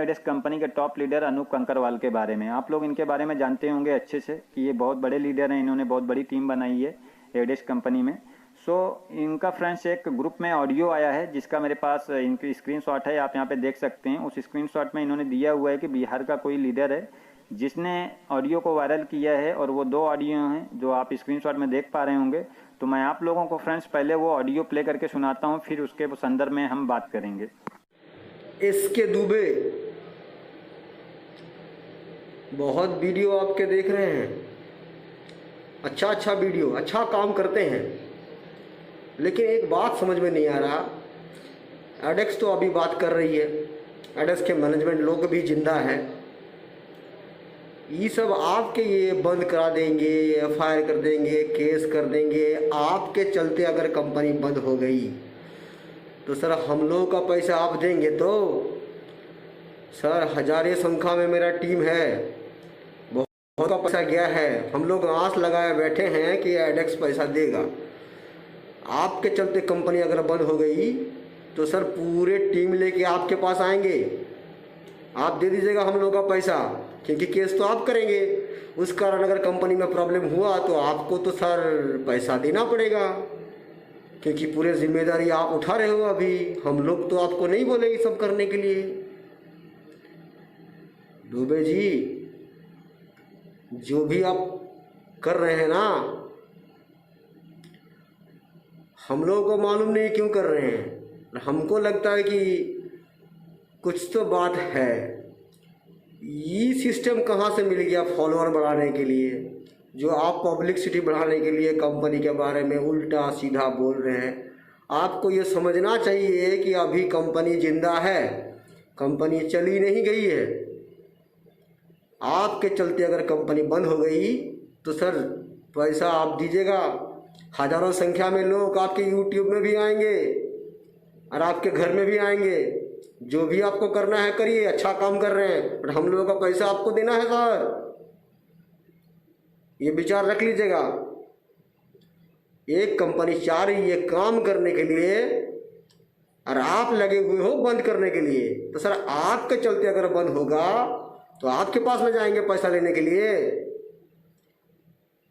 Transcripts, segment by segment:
एडेक्स company के top leader Anoop Kankarwal के बारे में। आप लोग इनके बारे में जानते होंगे अच्छे से कि ये बहुत बड़े लीडर हैं, इन्होंने बहुत बड़ी टीम बनाई है एडेक्स कंपनी में। इनका फ्रेंड्स एक ग्रुप में ऑडियो आया है जिसका मेरे पास इनकी स्क्रीनशॉट है, आप यहाँ पे देख सकते हैं। उस स्क्रीनशॉट में इन्होंने दिया हुआ है कि बिहार का कोई लीडर है जिसने ऑडियो को वायरल किया है, और वो 2 ऑडियो हैं जो आप स्क्रीनशॉट में देख पा रहे होंगे। तो मैं आप लोगों को फ्रेंड्स पहले वो ऑडियो प्ले करके सुनाता हूँ, फिर उसके संदर्भ में हम बात करेंगे। इसके दुबे बहुत वीडियो आपके देख रहे हैं, अच्छा वीडियो, अच्छा काम करते हैं, लेकिन एक बात समझ में नहीं आ रहा। एडेक्स तो अभी बात कर रही है, एडेक्स के मैनेजमेंट लोग भी जिंदा है। ये सब आपके ये बंद करा देंगे, एफआईआर कर देंगे, केस कर देंगे। आपके चलते अगर कंपनी बंद हो गई तो सर हम लोगों का पैसा आप देंगे? तो सर हजारों संख्या में मेरा टीम है, बहुत का पैसा गया है, हम लोग आस लगाए बैठे हैं कि एडेक्स पैसा देगा। आपके चलते कंपनी अगर बंद हो गई तो सर पूरे टीम लेके आपके पास आएंगे, आप दे दीजिएगा हम लोगों का पैसा, क्योंकि केस तो आप करेंगे। उस कारण अगर कंपनी में प्रॉब्लम हुआ तो आपको तो सर पैसा देना पड़ेगा, क्योंकि पूरे जिम्मेदारी आप उठा रहे हो। अभी हम लोग तो आपको नहीं बोले ये सब करने के लिए। दुबे जी, जो भी आप कर रहे हैं ना, हम लोगों को मालूम नहीं क्यों कर रहे हैं। हमको लगता है कि कुछ तो बात है। ये सिस्टम कहाँ से मिल गया फॉलोअर बढ़ाने के लिए, जो आप पब्लिसिटी बढ़ाने के लिए कंपनी के बारे में उल्टा सीधा बोल रहे हैं। आपको ये समझना चाहिए कि अभी कंपनी जिंदा है, कंपनी चली नहीं गई है। आपके चलते अगर कंपनी बंद हो गई तो सर पैसा आप दीजिएगा। हजारों संख्या में लोग आपके यूट्यूब में भी आएंगे और आपके घर में भी आएंगे। जो भी आपको करना है करिए, अच्छा काम कर रहे हैं, बट हम लोगों का पैसा आपको देना है सर, ये विचार रख लीजिएगा। एक कंपनी चाह रही है काम करने के लिए और आप लगे हुए हो बंद करने के लिए, तो सर आपके चलते अगर बंद होगा तो आपके पास में जाएंगे पैसा लेने के लिए।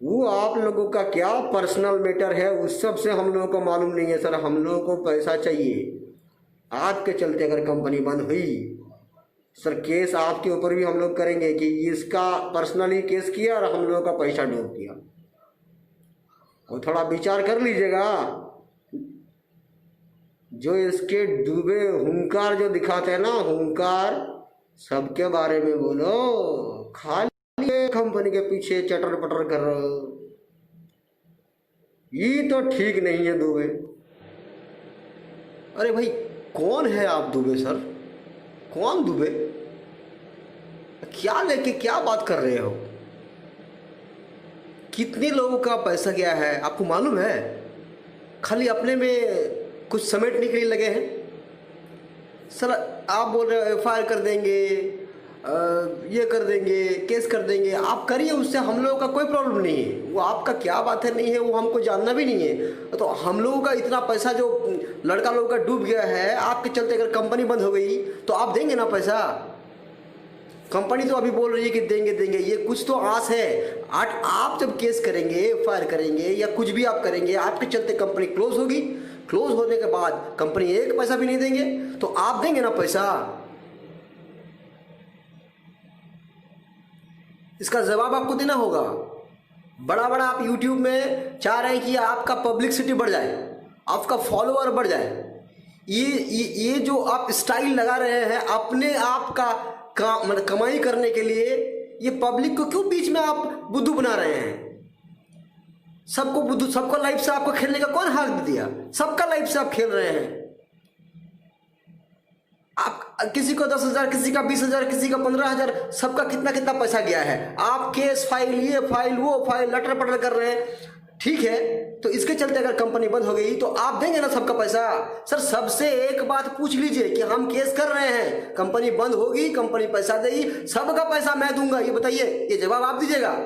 वो आप लोगों का क्या पर्सनल मैटर है उस सब से हम लोगों को मालूम नहीं है सर। हम लोगों को पैसा चाहिए। आपके चलते अगर कंपनी बंद हुई सर, केस आपके ऊपर भी हम लोग करेंगे कि इसका पर्सनली केस किया और हम लोगों का पैसा डूब दिया। और थोड़ा विचार कर लीजिएगा। जो इसके डूबे हुंकार जो दिखाते हैं ना, हुंकार, सबके बारे में बोलो, खाली कंपनी के पीछे चटर पटर कर रहे हो। ये तो ठीक नहीं है दुबे। अरे भाई कौन है आप दुबे सर? कौन दुबे? क्या लेके क्या बात कर रहे हो? कितने लोगों का पैसा गया है आपको मालूम है? खाली अपने में कुछ समेटने के लिए लगे हैं सर। आप बोल रहे हो एफआईआर कर देंगे, ये कर देंगे, केस कर देंगे। आप करिए, उससे हम लोगों का कोई प्रॉब्लम नहीं है। वो आपका क्या बात है नहीं है वो हमको जानना भी नहीं है। तो हम लोगों का इतना पैसा जो लड़का लोगों का डूब गया है, आपके चलते अगर कंपनी बंद हो गई तो आप देंगे ना पैसा? कंपनी तो अभी बोल रही है कि देंगे देंगे, ये कुछ तो आस है। आप जब केस करेंगे, एफआईआर करेंगे या कुछ भी आप करेंगे, आपके चलते कंपनी क्लोज होगी। क्लोज होने के बाद कंपनी एक पैसा भी नहीं देंगे तो आप देंगे ना पैसा? इसका जवाब आपको देना होगा। बड़ा बड़ा आप यूट्यूब में चाह रहे हैं कि आपका पब्लिसिटी बढ़ जाए, आपका फॉलोअर बढ़ जाए। ये जो आप स्टाइल लगा रहे हैं अपने आप का मतलब कमाई करने के लिए, ये पब्लिक को क्यों बीच में आप बुद्धू बना रहे हैं? सबको बुद्धू, सबका लाइफ से आपको खेलने का कौन हक दिया? सबका लाइफ से आप खेल रहे हैं। आप किसी को 10,000, किसी का 20,000, किसी का 15,000, सबका कितना कितना पैसा गया है। आप केस फाइल, ये फाइल, वो फाइल, लटर पटर कर रहे हैं। ठीक है, तो इसके चलते अगर कंपनी बंद हो गई तो आप देंगे ना सबका पैसा? सर सबसे एक बात पूछ लीजिए कि हम केस कर रहे हैं, कंपनी बंद होगी, कंपनी पैसा देगी, सबका पैसा मैं दूंगा, ये बताइए, ये जवाब आप दीजिएगा।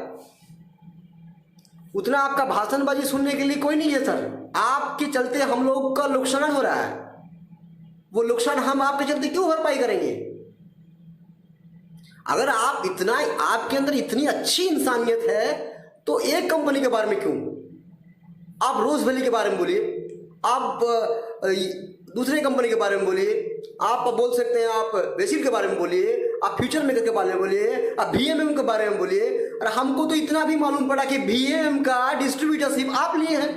उतना आपका भाषणबाजी सुनने के लिए कोई नहीं है सर। आपके चलते हम लोग का नुकसान हो रहा है। वो नुकसान हम आपके चलते क्यों भरपाई करेंगे? अगर आप इतना, आपके अंदर इतनी अच्छी इंसानियत है तो एक कंपनी के बारे में क्यों? आप रोज वैली के बारे में बोलिए, आप दूसरे कंपनी के बारे में बोलिए, आप बोल सकते हैं आप वेसिल के बारे में बोलिए, आप फ्यूचर मेकर के बारे में बोलिए, आप VMM के बारे में बोलिए। और हमको तो इतना भी मालूम पड़ा कि VMM का डिस्ट्रीब्यूटरशिप आप लिए हैं,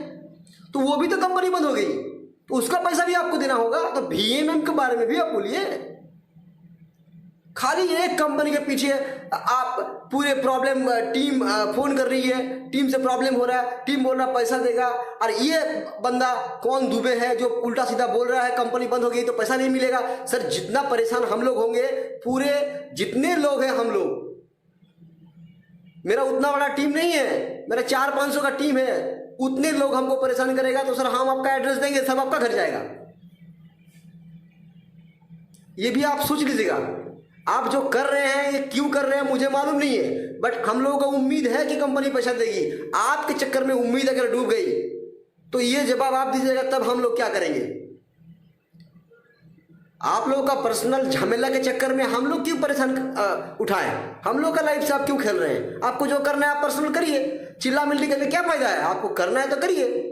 तो वो भी तो कंपनी बंद हो गई, तो उसका पैसा भी आपको देना होगा। तो VMM के बारे में भी आप बोलिए। खाली एक कंपनी के पीछे आप पूरे प्रॉब्लम, टीम फोन कर रही है, टीम से प्रॉब्लम हो रहा है, टीम बोल रहा पैसा देगा, और ये बंदा कौन दुबे है जो उल्टा सीधा बोल रहा है कंपनी बंद हो गई तो पैसा नहीं मिलेगा। सर जितना परेशान हम लोग होंगे, पूरे जितने लोग हैं हम लोग, मेरा उतना बड़ा टीम नहीं है, मेरा 400-500 का टीम है, उतने लोग हमको परेशान करेगा तो सर हम आपका एड्रेस देंगे, सब आपका घर जाएगा। ये भी आप सोच लीजिएगा। आप जो कर रहे हैं ये क्यों कर रहे हैं मुझे मालूम नहीं है, बट हम लोगों को उम्मीद है कि कंपनी पैसा देगी। आपके चक्कर में उम्मीद अगर डूब गई तो ये जवाब आप दीजिएगा, तब हम लोग क्या करेंगे? आप लोगों का पर्सनल झमेला के चक्कर में हम लोग क्यों परेशान उठाएं? हम लोग का लाइफ से आप क्यों खेल रहे हैं? आपको जो करना है आप पर्सनल करिए, चिल्ला मिल्ली करके क्या फायदा है? आपको करना है तो करिए,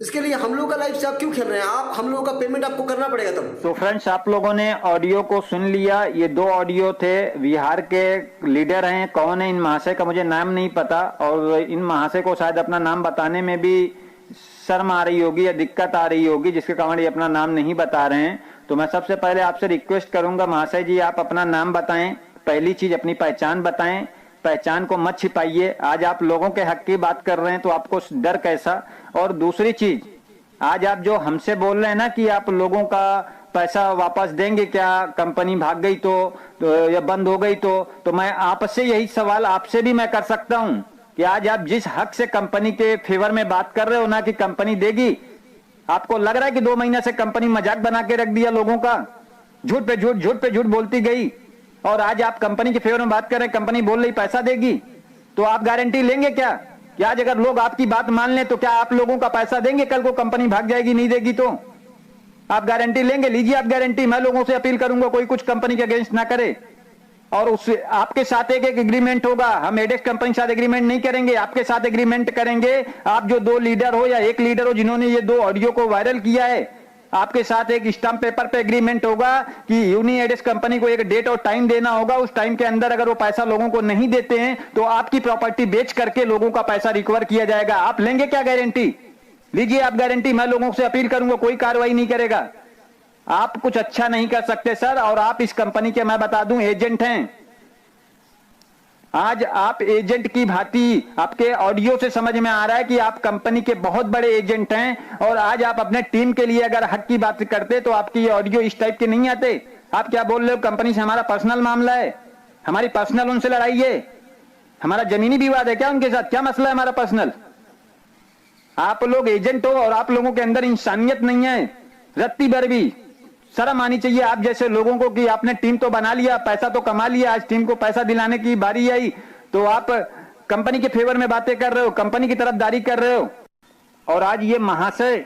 इसके लिए हम लोग का लाइफ से आप क्यों खेल रहे हैं? आप हम लोगों का पेमेंट आपको करना पड़ेगा तब। तो फ्रेंड्स, आप लोगों ने ऑडियो को सुन लिया। ये 2 ऑडियो थे। बिहार के लीडर हैं, कौन है इन महाशय का मुझे नाम नहीं पता, और इन महाशय को शायद अपना नाम बताने में भी शर्म आ रही होगी या दिक्कत आ रही होगी, जिसके कारण ये अपना नाम नहीं बता रहे हैं। तो मैं सबसे पहले आपसे रिक्वेस्ट करूंगा महाशय जी, आप अपना नाम बताएं। पहली चीज अपनी पहचान बताएं, पहचान को मत छिपाइए। आज आप लोगों के हक की बात कर रहे हैं तो आपको डर कैसा? और दूसरी चीज, आज आप जो हमसे बोल रहे हैं ना कि आप लोगों का पैसा वापस देंगे क्या, कंपनी भाग गई तो या बंद हो गई तो मैं आपसे यही सवाल आपसे भी मैं कर सकता हूं कि आज आप जिस हक से कंपनी के फेवर में बात कर रहे हो ना कि कंपनी देगी, आपको लग रहा है कि 2 महीने से कंपनी मजाक बना के रख दिया लोगों का, झूठ पे झूठ बोलती गई, और आज आप कंपनी के फेवर में बात कर रहे हैं, कंपनी बोल रही पैसा देगी, तो आप गारंटी लेंगे क्या कि आज अगर लोग आपकी बात मान लें तो क्या आप लोगों का पैसा देंगे? कल को कंपनी भाग जाएगी, नहीं देगी तो आप गारंटी लेंगे? लीजिए आप गारंटी। मैं लोगों से अपील करूंगा कोई कुछ कंपनी के अगेंस्ट ना करे, और उस आपके साथ एक एग्रीमेंट होगा। हम एडेक्स कंपनी के साथ एग्रीमेंट नहीं करेंगे, आपके साथ एग्रीमेंट करेंगे। आप जो 2 लीडर हो या 1 लीडर हो जिन्होंने ये 2 ऑडियो को वायरल किया है, आपके साथ एक स्टाम्प पेपर पे एग्रीमेंट होगा कि यूनी एडेक्स कंपनी को एक डेट और टाइम देना होगा। उस टाइम के अंदर अगर वो पैसा लोगों को नहीं देते हैं तो आपकी प्रॉपर्टी बेच करके लोगों का पैसा रिकवर किया जाएगा। आप लेंगे क्या गारंटी? लीजिए आप गारंटी। मैं लोगों से अपील करूंगा, कोई कार्रवाई नहीं करेगा। आप कुछ अच्छा नहीं कर सकते सर, और आप इस कंपनी के मैं बता दूं एजेंट हैं। आज आप एजेंट की भांति, आपके ऑडियो से समझ में आ रहा है कि आप कंपनी के बहुत बड़े एजेंट हैं, और आज आप अपने टीम के लिए अगर हक की बात करते तो आपकी ऑडियो इस टाइप के नहीं आते। आप क्या बोल रहे हो? कंपनी से हमारा पर्सनल मामला है, हमारी पर्सनल उनसे लड़ाई है, हमारा जमीनी विवाद है क्या उनके साथ? क्या मसला है हमारा पर्सनल? आप लोग एजेंट हो और आप लोगों के अंदर इंसानियत नहीं है, रत्ती भर भी शर्म आनी चाहिए आप जैसे लोगों को कि आपने टीम तो बना लिया, पैसा तो कमा लिया, आज टीम को पैसा दिलाने की बारी आई तो आप कंपनी के फेवर में बातें कर रहे हो, कंपनी की तरफदारी कर रहे हो। और आज ये महाशय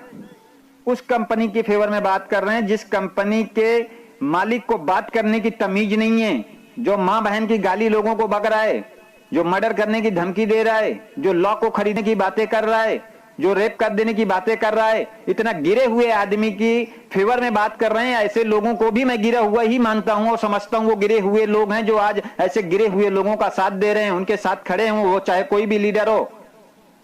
उस कंपनी के फेवर में बात कर रहे हैं जिस कंपनी के मालिक को बात करने की तमीज नहीं है, जो मां बहन की गाली लोगों को बक रहा है, जो मर्डर करने की धमकी दे रहा है, जो लॉ को खरीदने की बातें कर रहा है, जो रेप कर देने की बातें कर रहा है। इतना गिरे हुए आदमी की फेवर में बात कर रहे हैं। ऐसे लोगों को भी मैं गिरा हुआ ही मानता हूं और समझता हूं वो गिरे हुए लोग हैं जो आज ऐसे गिरे हुए लोगों का साथ दे रहे हैं, उनके साथ खड़े हों, वो चाहे कोई भी लीडर हो।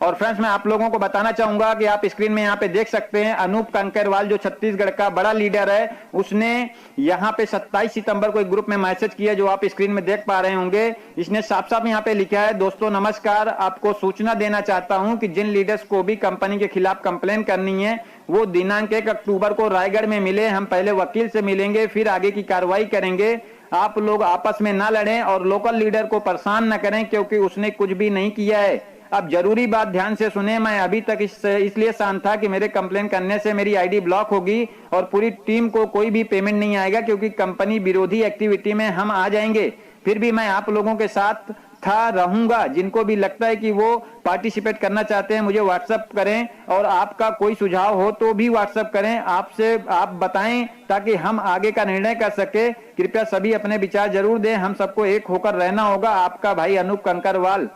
और फ्रेंड्स, मैं आप लोगों को बताना चाहूंगा कि आप स्क्रीन में यहाँ पे देख सकते हैं अनूप कंकरवाल जो छत्तीसगढ़ का बड़ा लीडर है, उसने यहाँ पे 27 सितंबर को एक ग्रुप में मैसेज किया जो आप स्क्रीन में देख पा रहे होंगे। इसने साफ साफ यहाँ पे लिखा है, दोस्तों नमस्कार, आपको सूचना देना चाहता हूँ कि जिन लीडर्स को भी कंपनी के खिलाफ कंप्लेन करनी है वो दिनांक 1 अक्टूबर को रायगढ़ में मिले। हम पहले वकील से मिलेंगे, फिर आगे की कार्रवाई करेंगे। आप लोग आपस में ना लड़ें और लोकल लीडर को परेशान न करें क्योंकि उसने कुछ भी नहीं किया है। अब जरूरी बात ध्यान से सुने, मैं अभी तक इसलिए शांत था कि मेरे कंप्लेन करने से मेरी आईडी ब्लॉक होगी और पूरी टीम को कोई भी पेमेंट नहीं आएगा क्योंकि कंपनी विरोधी एक्टिविटी में हम आ जाएंगे। फिर भी मैं आप लोगों के साथ था, रहूंगा। जिनको भी लगता है कि वो पार्टिसिपेट करना चाहते हैं मुझे व्हाट्सएप करें, और आपका कोई सुझाव हो तो भी व्हाट्सएप करें, आपसे आप बताएं ताकि हम आगे का निर्णय कर सके। कृपया सभी अपने विचार जरूर दें, हम सबको एक होकर रहना होगा। आपका भाई अनूप कंकरवाल।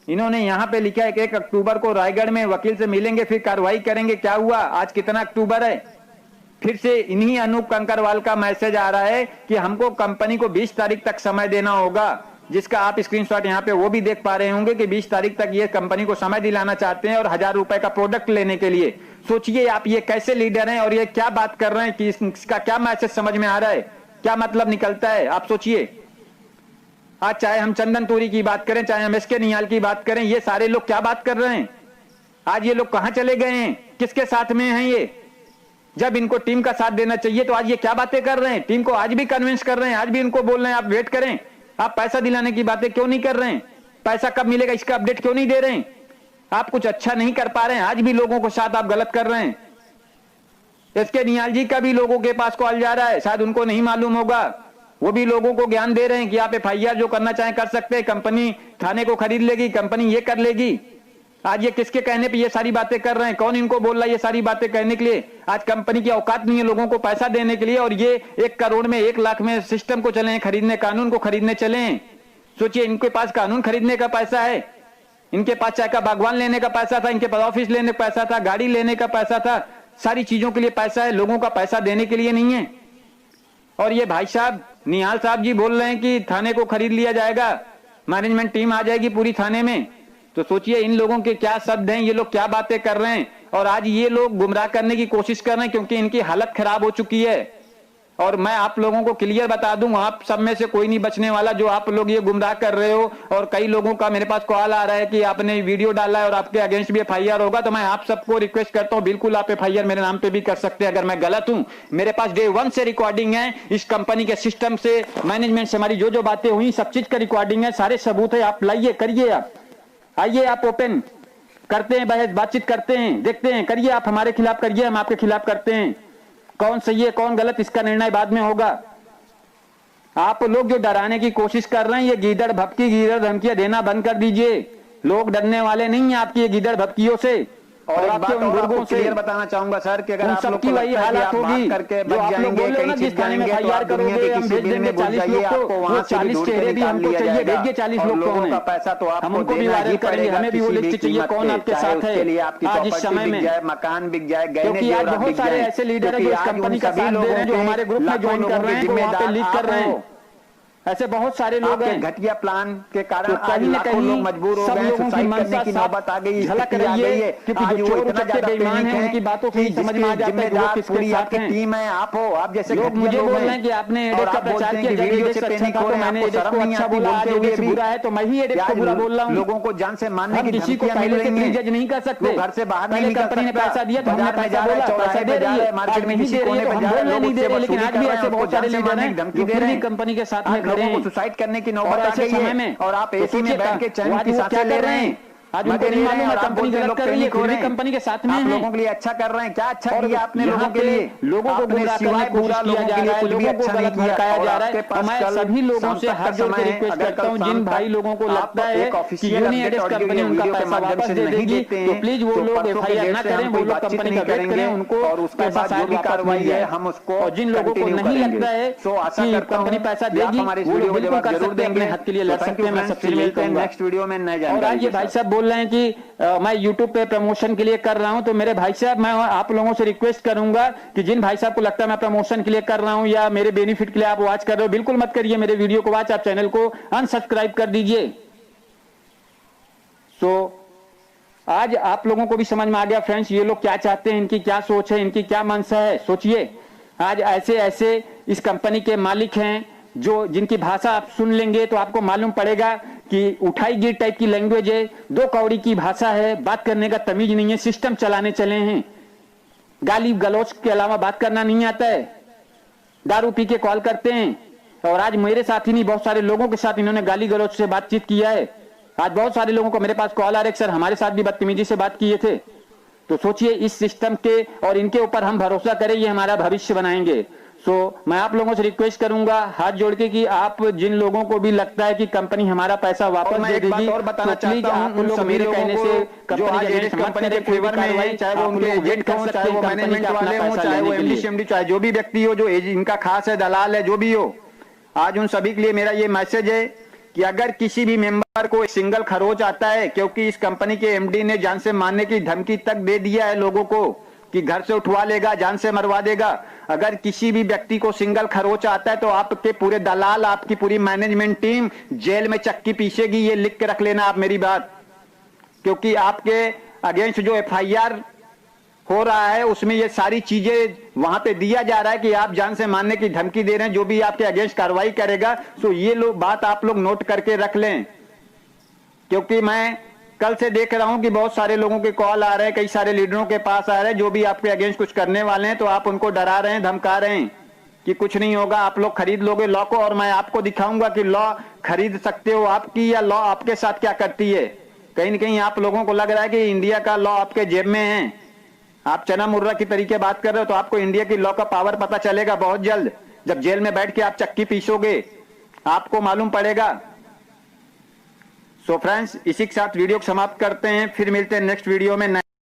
इन्होंने यहाँ पे लिखा है कि 1 अक्टूबर को रायगढ़ में वकील से मिलेंगे, फिर कार्रवाई करेंगे। क्या हुआ, आज कितना अक्टूबर है? फिर से इन्हीं अनूप कंकरवाल का मैसेज आ रहा है कि हमको कंपनी को 20 तारीख तक समय देना होगा, जिसका आप स्क्रीनशॉट यहाँ पे वो भी देख पा रहे होंगे कि 20 तारीख तक ये कंपनी को समय दिलाना चाहते हैं, और 1000 रुपए का प्रोडक्ट लेने के लिए। सोचिए आप, ये कैसे लीडर हैं और ये क्या बात कर रहे हैं, कि इसका क्या मैसेज समझ में आ रहा है, क्या मतलब निकलता है, आप सोचिए। आज चाहे हम चंदन तूरी की बात करें, चाहे हम एसके निहाल की बात करें, ये सारे लोग क्या बात कर रहे हैं? आज ये लोग कहां चले गए हैं, किसके साथ में हैं ये? जब इनको टीम का साथ देना चाहिए तो आज ये क्या बातें कर रहे हैं? टीम को आज भी कन्विंस कर रहे हैं, आज भी इनको बोल रहे हैं आप वेट करें। आप पैसा दिलाने की बातें क्यों नहीं कर रहे हैं? पैसा कब मिलेगा इसका अपडेट क्यों नहीं दे रहे हैं? आप कुछ अच्छा नहीं कर पा रहे हैं, आज भी लोगों के साथ आप गलत कर रहे हैं। एसके निहाल जी का भी लोगों के पास कॉल जा रहा है, शायद उनको नहीं मालूम होगा, वो भी लोगों को ज्ञान दे रहे हैं कि आप FIR जो करना चाहें कर सकते हैं, कंपनी थाने को खरीद लेगी, कंपनी ये कर लेगी। आज ये किसके कहने पे ये सारी बातें कर रहे हैं? कौन इनको बोल रहा है ये सारी बातें कहने के लिए? आज कंपनी की औकात नहीं है लोगों को पैसा देने के लिए, और ये 1 करोड़ में 1 लाख में सिस्टम को चले खरीदने, कानून को खरीदने चले। सोचिए, इनके पास कानून खरीदने का पैसा है, इनके पास चाय का बागवान लेने का पैसा था, इनके पास ऑफिस लेने का पैसा था, गाड़ी लेने का पैसा था, सारी चीजों के लिए पैसा है, लोगों का पैसा देने के लिए नहीं है। और ये भाई साहब निहाल साहब जी बोल रहे हैं कि थाने को खरीद लिया जाएगा, मैनेजमेंट टीम आ जाएगी पूरी थाने में। तो सोचिए इन लोगों के क्या शब्द हैं, ये लोग क्या बातें कर रहे हैं। और आज ये लोग गुमराह करने की कोशिश कर रहे हैं, क्योंकि इनकी हालत खराब हो चुकी है। और मैं आप लोगों को क्लियर बता दूं, आप सब में से कोई नहीं बचने वाला जो आप लोग ये गुमराह कर रहे हो। और कई लोगों का मेरे पास कॉल आ रहा है कि आपने वीडियो डाला है और आपके अगेंस्ट भी FIR होगा। तो मैं आप सबको रिक्वेस्ट करता हूं, बिल्कुल आप FIR मेरे नाम पे भी कर सकते हैं अगर मैं गलत हूं। मेरे पास डे 1 से रिकॉर्डिंग है, इस कंपनी के सिस्टम से, मैनेजमेंट से हमारी जो जो बातें हुई सब चीज का रिकॉर्डिंग है, सारे सबूत है। आप लाइए, करिए, आप आइए, आप ओपन करते हैं, बहस बातचीत करते हैं, देखते हैं, करिए, आप हमारे खिलाफ करिए, हम आपके खिलाफ करते हैं। कौन सही है कौन गलत इसका निर्णय बाद में होगा। आप लोग जो डराने की कोशिश कर रहे हैं, ये गीदड़ भपकी गीदड़ धमकियां देना बंद कर दीजिए। लोग डरने वाले नहीं है आपकी ये गीदड़ भपकियों से और आपके उन बुजुर्गों से। क्लियर बताना चाहूंगा सर कि अगर आप लोग की वही हालत होगी करके जो आप लोग बोल रहे हो ना, जिस थाने में FIR करोगे हम भेज देंगे 40 लोग को, वो 40 चेहरे भी हमको चाहिए, भेजिए 40 लोग को हमें, पैसा तो हम उनको भी वायरल करेंगे, हमें भी वो लिस्ट चाहिए कौन आपके साथ है आज इस समय में, मकान बिक जाए, क्योंकि आज बहुत सारे ऐसे लीडर है जो इस कंपनी का साथ दे रहे हैं, जो हमारे ग्रुप में ज्वाइन कर रहे हैं, जो वहाँ पे लीड कर रहे हैं। ऐसे बहुत सारे लोग हैं। घटिया प्लान के कारण तो कहीं न कहीं लोग मजबूर हो गए, सुसाइड करने की नौबत आ गई, झलक रही है, क्योंकि जो चोर उचक्के बेईमान हैं उनकी बातों से समझ में आ जाता है कि वो किसके साथ हैं। टीम है, आप हो, आप जैसे लोग मुझे बोल रहे हैं कि आपने एडेट का प्रचार किया, जब एडेट अच्छा था तो मैंने एडेट को अच्छा बोला, आज एडेट बुरा है तो मैं ही एडेट को बुरा बोल रहा हूं। लोगों को जान से मारने की किसी को पहले से जज नहीं कर सकते, घर से बाहर पहले कंपनी ने पैसा दिया तो हमने पैसा बोला, पैसा दे रही है, आज नहीं दे रही है तो हम बोल रहे नहीं दे रहे, लेकिन आज भी ऐसे बहुत सारे लीडर हैं जो फिर भी कंपनी के साथ में खड़े हैं। सुसाइड करने की नौबत आ गई है और आप एसी में बैठ के चैन की सांसें ले रहे हैं। आज उनको नहीं मालूम है कंपनी गलत कर रही है, फिर भी कंपनी के साथ में आप हैं। लोगों के लिए अच्छा कर रहे हैं, क्या अच्छा किया आपने लोगों के लिए? लोगों को गुमराह करने की कोशिश किया जा रहा है, लोगों को गलत भड़काया जा रहा है। और मैं सभी लोगों से हाथ जोड़ के रिक्वेस्ट करता हूं, जिन भाई लोगों को लगता है कि यूनिएडेस कंपनी उनका पैसा वापस दे देगी तो प्लीज वो लोग FIR ना करें, वो लोग कंपनी का वेट करें, उनको पैसा शायद वापस मिल जाए हम उसको। और जिन लोगों को नहीं लगता है कि कंपनी पैसा देगी वो लोग बिल्कुल कर सकते हैं, अपने हक के लिए लड़ सकते हैं। मैं सबसे मिलता हूँ नेक्स्ट वीडियो में नए और आज ये भाई साहब बोल रहे हैं कि मैं YouTube पे प्रमोशन के लिए कर रहा हूं, तो मेरे भाई साहब मैं आप लोगों से रिक्वेस्ट करूंगा कि जिन भाई साहब को लगता है मैं प्रमोशन के लिए कर रहा हूं या मेरे बेनिफिट के लिए आप वॉच कर रहे हो, बिल्कुल मत करिए मेरे वीडियो को वॉच, आप चैनल को अनसब्सक्राइब कर दीजिए। आज आप लोगों को भी समझ में आ गया फ्रेंड्स, ये लोग क्या चाहते हैं, इनकी क्या सोच है, इनकी क्या मंशा है। सोचिए आज ऐसे ऐसे इस कंपनी के मालिक हैं जो जिनकी भाषा आप सुन लेंगे तो आपको मालूम पड़ेगा कि उठाई गिर टाइप की लैंग्वेज है, 2 कौड़ी की भाषा है, बात करने का तमीज नहीं है, सिस्टम चलाने चले हैं, गाली गलौज के अलावा बात करना नहीं आता है, दारू पी के कॉल करते हैं। और आज मेरे साथ ही नहीं बहुत सारे लोगों के साथ इन्होंने गाली गलौज से बातचीत किया है। आज बहुत सारे लोगों को मेरे पास कॉल आ रहे सर हमारे साथ भी बदतमीजी से बात किए थे। तो सोचिए इस सिस्टम के और इनके ऊपर हम भरोसा करें, ये हमारा भविष्य बनाएंगे। सो मैं आप लोगों से रिक्वेस्ट करूंगा हाथ जोड़ के कि आप जिन लोगों को भी लगता है कि कंपनी हमारा पैसा वापस दे देगी, और बताना तो प्लीज चाहता हूं आप उन लोग सभी मेरे लोगों कहने को से जो आज कंपनी एडिस कंपनी के फेवर में है, चाहे वो उनके एजेंट हो, चाहे वो मैनेजमेंट वाले हो, चाहे वो एमडी सीएमडी, चाहे जो भी व्यक्ति हो जो इनका खास है, दलाल है, जो भी हो, आज उन सभी के लिए मेरा ये मैसेज है कि अगर किसी भी मेंबर को सिंगल खरोच आता है, क्योंकि इस कंपनी के एमडी ने जान से मारने की धमकी तक दे दिया है लोगों को कि घर से उठवा लेगा, जान से मरवा देगा, अगर किसी भी व्यक्ति को सिंगल खरोच आता है तो आपके पूरे दलाल, आपकी पूरी मैनेजमेंट टीम जेल में चक्की पीसेगी। ये लिख के रख लेना आप मेरी बात, क्योंकि आपके अगेंस्ट जो एफआईआर हो रहा है उसमें ये सारी चीजें वहां पे दिया जा रहा है कि आप जान से मारने की धमकी दे रहे हैं, जो भी आपके अगेंस्ट कार्रवाई करेगा। सो ये बात आप लोग नोट करके रख लें, क्योंकि मैं कल से देख रहा हूं कि बहुत सारे लोगों के कॉल आ रहे हैं, कई सारे लीडरों के पास आ रहे हैं जो भी आपके अगेंस्ट कुछ करने वाले हैं, तो आप उनको डरा रहे हैं, धमका रहे हैं कि कुछ नहीं होगा, आप लोग खरीद लोगे लॉ को, और मैं आपको दिखाऊंगा कि लॉ खरीद सकते हो आपकी, या लॉ आपके साथ क्या करती है। कहीं ना कहीं आप लोगों को लग रहा है कि इंडिया का लॉ आपके जेब में है, आप चना मुर्रा की तरीके बात कर रहे हो, तो आपको इंडिया की लॉ का पावर पता चलेगा बहुत जल्द, जब जेल में बैठ के आप चक्की पीसोगे आपको मालूम पड़ेगा। सो फ्रेंड्स, इसी के साथ वीडियो को समाप्त करते हैं, फिर मिलते हैं नेक्स्ट वीडियो में।